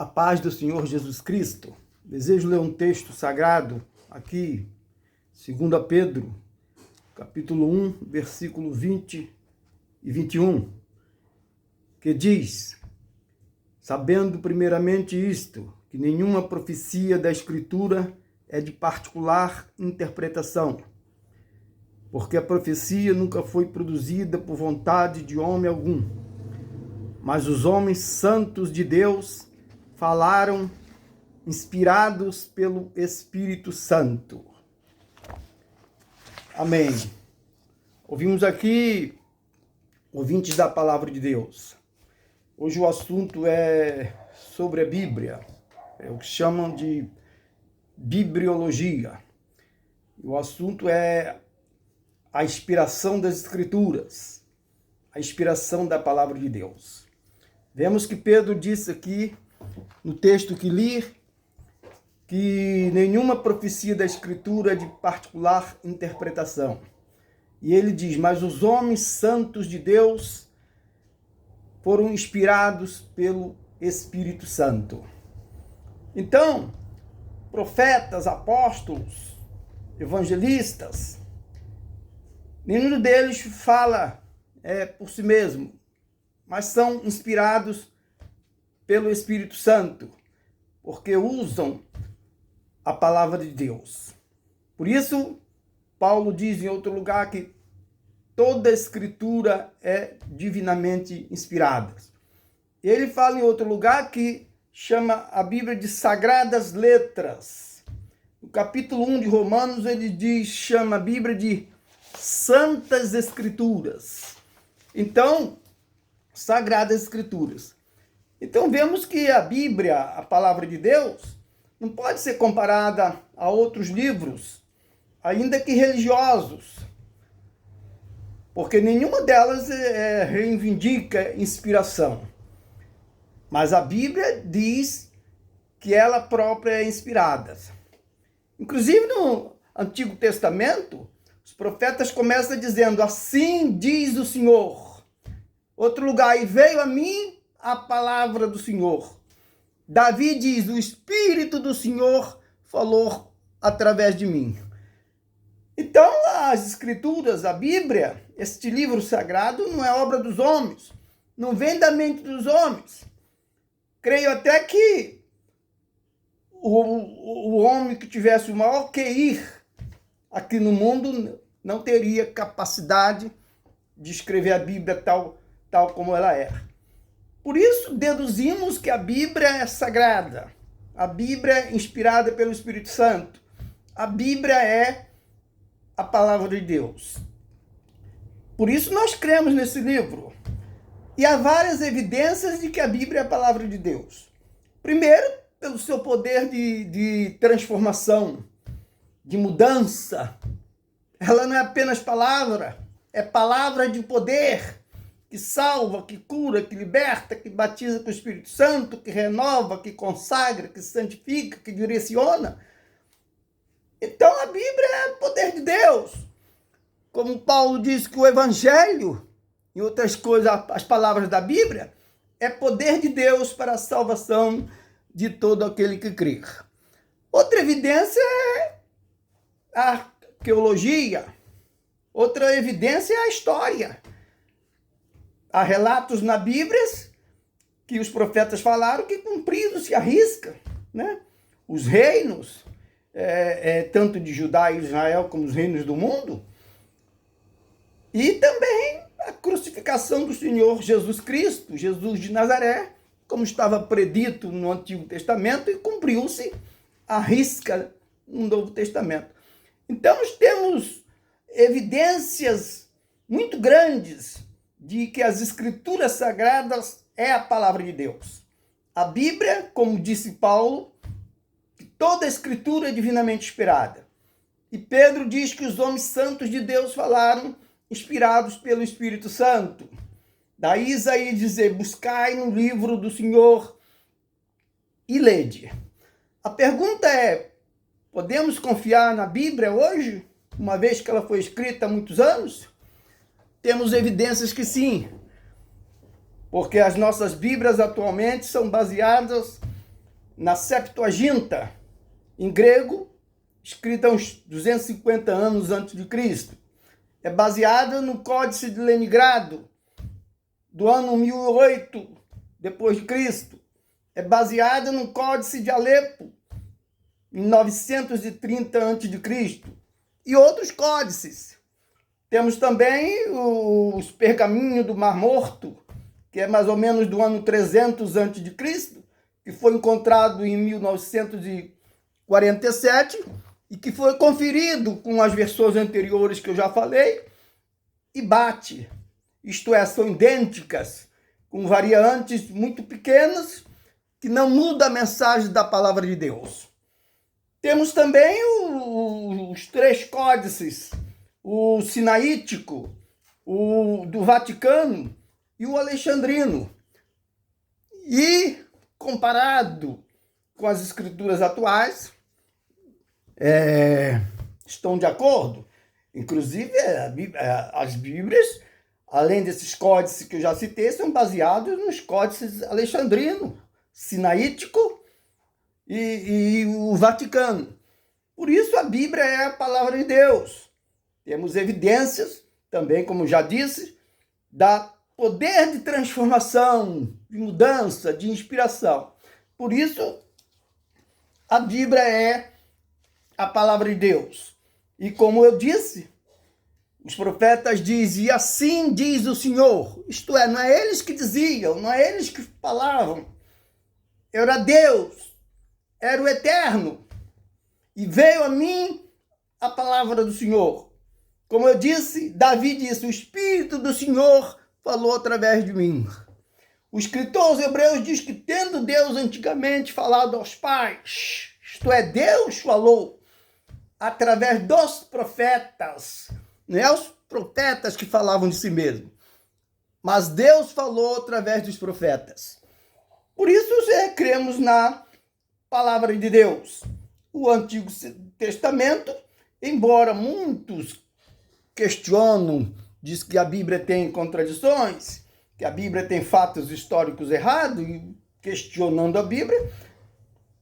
A paz do Senhor Jesus Cristo. Desejo ler um texto sagrado aqui, 2 Pedro, capítulo 1, versículo 20 e 21, que diz: sabendo primeiramente isto, que nenhuma profecia da Escritura é de particular interpretação, porque a profecia nunca foi produzida por vontade de homem algum, mas os homens santos de Deus falaram inspirados pelo Espírito Santo. Amém. Ouvimos aqui, ouvintes da Palavra de Deus. Hoje o assunto é sobre a Bíblia. É o que chamam de bibliologia. O assunto é a inspiração das Escrituras, a inspiração da Palavra de Deus. Vemos que Pedro disse aqui, no texto que li, que nenhuma profecia da Escritura é de particular interpretação. E ele diz: mas os homens santos de Deus foram inspirados pelo Espírito Santo. Então, profetas, apóstolos, evangelistas, nenhum deles fala por si mesmo, mas são inspirados pelo Espírito Santo, porque usam a palavra de Deus. Por isso, Paulo diz em outro lugar que toda a Escritura é divinamente inspirada. Ele fala em outro lugar que chama a Bíblia de Sagradas Letras. No capítulo 1 de Romanos, ele chama a Bíblia de Santas Escrituras. Então, Sagradas Escrituras. Então, vemos que a Bíblia, a palavra de Deus, não pode ser comparada a outros livros, ainda que religiosos, porque nenhuma delas reivindica inspiração. Mas a Bíblia diz que ela própria é inspirada. Inclusive no Antigo Testamento, os profetas começam dizendo: assim diz o Senhor. Outro lugar: e veio a mim a palavra do Senhor. Davi diz: o Espírito do Senhor falou através de mim. Então, as Escrituras, a Bíblia, este livro sagrado, não é obra dos homens, não vem da mente dos homens. Creio até que o homem que tivesse o maior QI aqui no mundo não teria capacidade de escrever a Bíblia tal como ela é. Por isso, deduzimos que a Bíblia é sagrada. A Bíblia é inspirada pelo Espírito Santo. A Bíblia é a palavra de Deus. Por isso, nós cremos nesse livro. E há várias evidências de que a Bíblia é a palavra de Deus. Primeiro, pelo seu poder de transformação, de mudança. Ela não é apenas palavra, é palavra de poder, que salva, que cura, que liberta, que batiza com o Espírito Santo, que renova, que consagra, que santifica, que direciona. Então a Bíblia é o poder de Deus. Como Paulo diz que o Evangelho, e outras coisas, as palavras da Bíblia, é poder de Deus para a salvação de todo aquele que crê. Outra evidência é a arqueologia. Outra evidência é a história. Há relatos na Bíblia que os profetas falaram que cumpriram-se à risca, né? Os reinos, tanto de Judá e Israel como os reinos do mundo, e também a crucificação do Senhor Jesus Cristo, Jesus de Nazaré, como estava predito no Antigo Testamento e cumpriu-se à risca no Novo Testamento. Então, nós temos evidências muito grandes de que as Escrituras Sagradas é a palavra de Deus. A Bíblia, como disse Paulo, que toda a Escritura é divinamente inspirada. E Pedro diz que os homens santos de Deus falaram inspirados pelo Espírito Santo. Daí Isaías dizer: buscai no livro do Senhor e lede. A pergunta é: podemos confiar na Bíblia hoje, uma vez que ela foi escrita há muitos anos? Temos evidências que sim, porque as nossas Bíblias atualmente são baseadas na Septuaginta, em grego, escrita uns 250 anos antes de Cristo. É baseada no Códice de Leningrado, do ano 1008 depois de Cristo. É baseada no Códice de Alepo, em 930 a.C. e outros códices. Temos também os pergaminhos do Mar Morto, que é mais ou menos do ano 300 a.C., que foi encontrado em 1947 e que foi conferido com as versões anteriores que eu já falei e bate. Isto é, são idênticas, com variantes muito pequenas que não mudam a mensagem da palavra de Deus. Temos também os 3 códices, o sinaítico, o do Vaticano e o alexandrino. E, comparado com as escrituras atuais, estão de acordo. Inclusive, as Bíblias, além desses códices que eu já citei, são baseados nos códices alexandrino, sinaítico e o Vaticano. Por isso a Bíblia é a palavra de Deus. Temos evidências, também, como já disse, da poder de transformação, de mudança, de inspiração. Por isso, a Bíblia é a palavra de Deus. E como eu disse, os profetas dizem, e assim diz o Senhor. Isto é, não é eles que diziam, não é eles que falavam. Era Deus. Era o Eterno, e veio a mim a palavra do Senhor. Como eu disse, Davi disse, o Espírito do Senhor falou através de mim. O escritor aos Hebreus diz que, tendo Deus antigamente falado aos pais, isto é, Deus falou através dos profetas, não é os profetas que falavam de si mesmo, mas Deus falou através dos profetas. Por isso, cremos na palavra de Deus. O Antigo Testamento, embora muitos questionam, diz que a Bíblia tem contradições, que a Bíblia tem fatos históricos errados, questionando a Bíblia,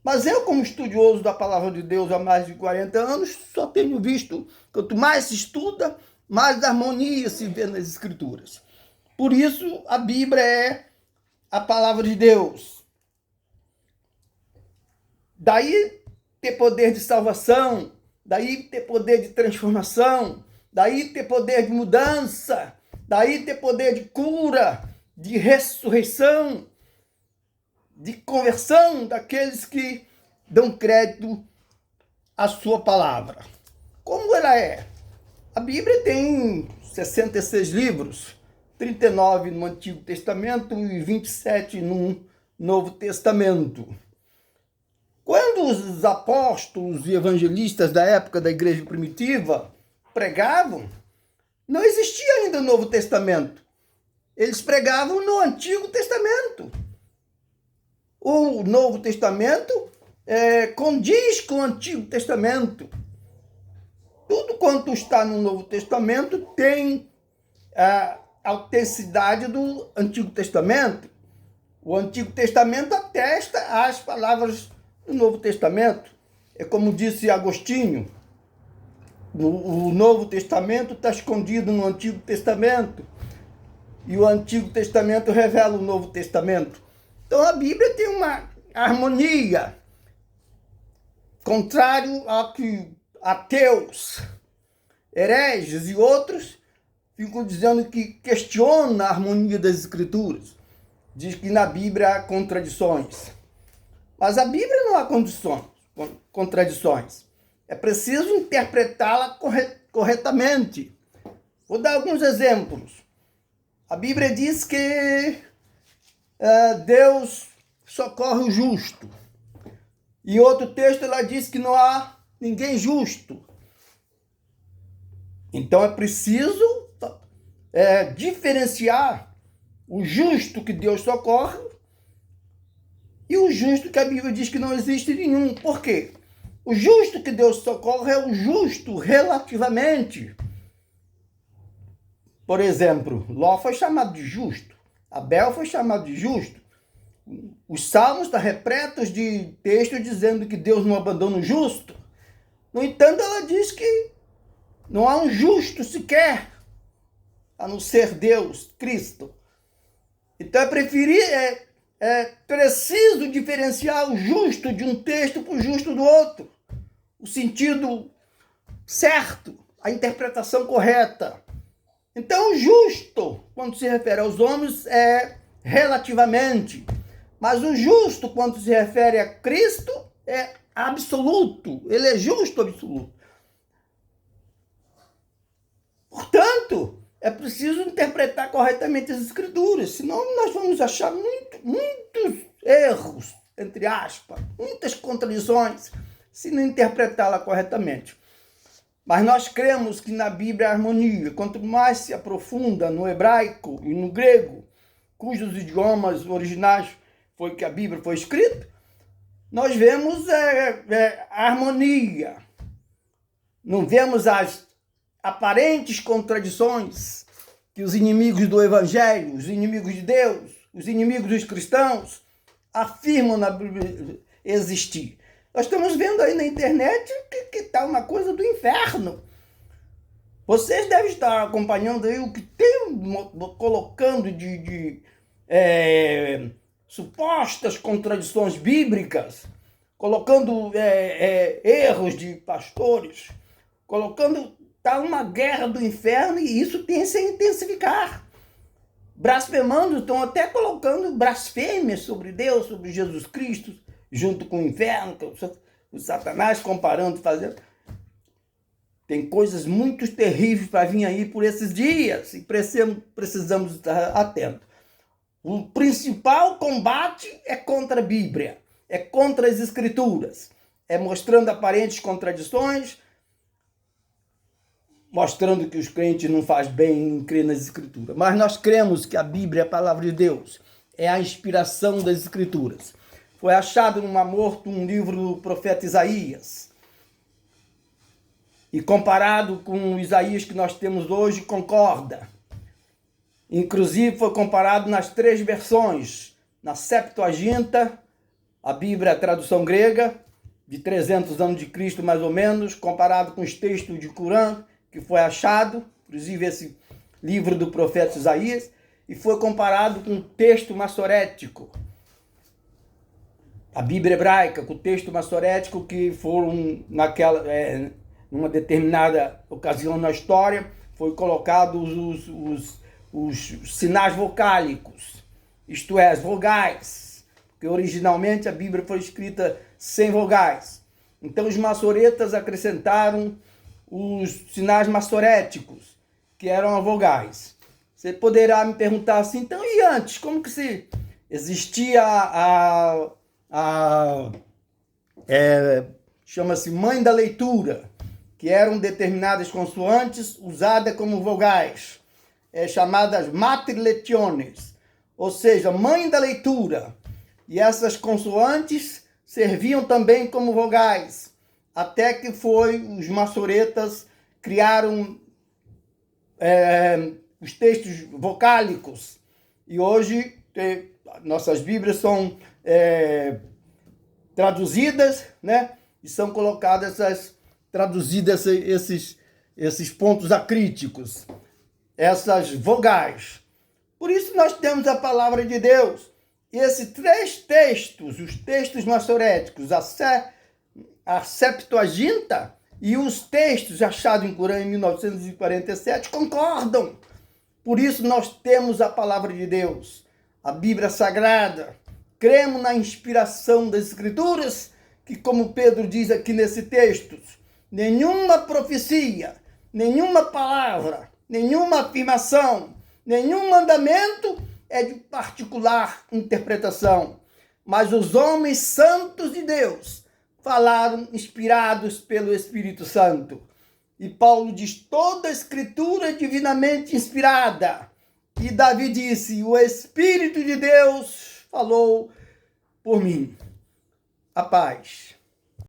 mas eu, como estudioso da palavra de Deus há mais de 40 anos, só tenho visto, quanto mais se estuda, mais harmonia se vê nas Escrituras. Por isso, a Bíblia é a palavra de Deus. Daí ter poder de salvação, daí ter poder de transformação, daí ter poder de mudança, daí ter poder de cura, de ressurreição, de conversão daqueles que dão crédito à sua palavra. Como ela é? A Bíblia tem 66 livros, 39 no Antigo Testamento e 27 no Novo Testamento. Quando os apóstolos e evangelistas da época da igreja primitiva pregavam, não existia ainda o Novo Testamento. Eles pregavam no Antigo Testamento. O Novo Testamento condiz com o Antigo Testamento. Tudo quanto está no Novo Testamento tem a autenticidade do Antigo Testamento. O Antigo Testamento atesta as palavras do Novo Testamento. É como disse Agostinho, o Novo Testamento está escondido no Antigo Testamento e o Antigo Testamento revela o Novo Testamento. Então a Bíblia tem uma harmonia, contrário ao que ateus, hereges e outros ficam dizendo que questiona a harmonia das Escrituras. Diz que na Bíblia há contradições. Mas a Bíblia não há contradições. É preciso interpretá-la corretamente. Vou dar alguns exemplos. A Bíblia diz que Deus socorre o justo. Em outro texto ela diz que não há ninguém justo. Então é preciso diferenciar o justo que Deus socorre e o justo que a Bíblia diz que não existe nenhum. Por quê? O justo que Deus socorre é o justo relativamente. Por exemplo, Ló foi chamado de justo. Abel foi chamado de justo. Os salmos estão repletos de textos dizendo que Deus não abandona o justo. No entanto, ela diz que não há um justo sequer, a não ser Deus, Cristo. Então é preciso diferenciar o justo de um texto para o justo do outro. O sentido certo, a interpretação correta. Então, o justo, quando se refere aos homens, é relativamente. Mas o justo, quando se refere a Cristo, é absoluto. Ele é justo absoluto. Portanto, é preciso interpretar corretamente as Escrituras, senão nós vamos achar muitos erros, entre aspas, muitas contradições, se não interpretá-la corretamente. Mas nós cremos que na Bíblia há harmonia. Quanto mais se aprofunda no hebraico e no grego, cujos idiomas originais foi que a Bíblia foi escrita, nós vemos harmonia. Não vemos as aparentes contradições que os inimigos do Evangelho, os inimigos de Deus, os inimigos dos cristãos afirmam na Bíblia existir. Nós estamos vendo aí na internet que está uma coisa do inferno. Vocês devem estar acompanhando aí o que tem colocando de supostas contradições bíblicas, colocando erros de pastores, colocando... Está uma guerra do inferno e isso tem a se intensificar. Blasfemando, estão até colocando blasfêmias sobre Deus, sobre Jesus Cristo, junto com o inferno, o Satanás comparando, fazendo. Tem coisas muito terríveis para vir aí por esses dias e precisamos estar atentos. O principal combate é contra a Bíblia, é contra as Escrituras, é mostrando aparentes contradições, mostrando que os crentes não fazem bem em crer nas Escrituras. Mas nós cremos que a Bíblia é a palavra de Deus, é a inspiração das Escrituras. Foi achado num morto um livro do profeta Isaías. E comparado com o Isaías que nós temos hoje, concorda. Inclusive foi comparado nas 3 versões. Na Septuaginta, a Bíblia, a tradução grega, de 300 anos de Cristo mais ou menos, comparado com os textos de Corão, que foi achado, inclusive esse livro do profeta Isaías, e foi comparado com o texto massorético. A Bíblia hebraica, com o texto massorético, que foram numa determinada ocasião na história, foi colocado os sinais vocálicos, isto é, as vogais, porque originalmente a Bíblia foi escrita sem vogais. Então os massoretas acrescentaram os sinais massoréticos, que eram as vogais. Você poderá me perguntar assim, então e antes? Como que se existia chama-se mãe da leitura, que eram determinadas consoantes usadas como vogais, chamadas matriletiones, ou seja, mãe da leitura. E essas consoantes serviam também como vogais, até que os massoretas criaram os textos vocálicos. E hoje nossas Bíblias são traduzidas, né? E são colocadas traduzidas esses pontos acríticos, essas vogais. Por isso nós temos a palavra de Deus. E esses 3 textos, os textos massoréticos, a Septuaginta e os textos achados em Corão em 1947 concordam. Por isso nós temos a palavra de Deus, a Bíblia Sagrada. Cremos na inspiração das Escrituras, que, como Pedro diz aqui nesse texto, nenhuma profecia, nenhuma palavra, nenhuma afirmação, nenhum mandamento é de particular interpretação, mas os homens santos de Deus falaram inspirados pelo Espírito Santo. E Paulo diz, toda a Escritura é divinamente inspirada. E Davi disse, o Espírito de Deus falou por mim. A paz.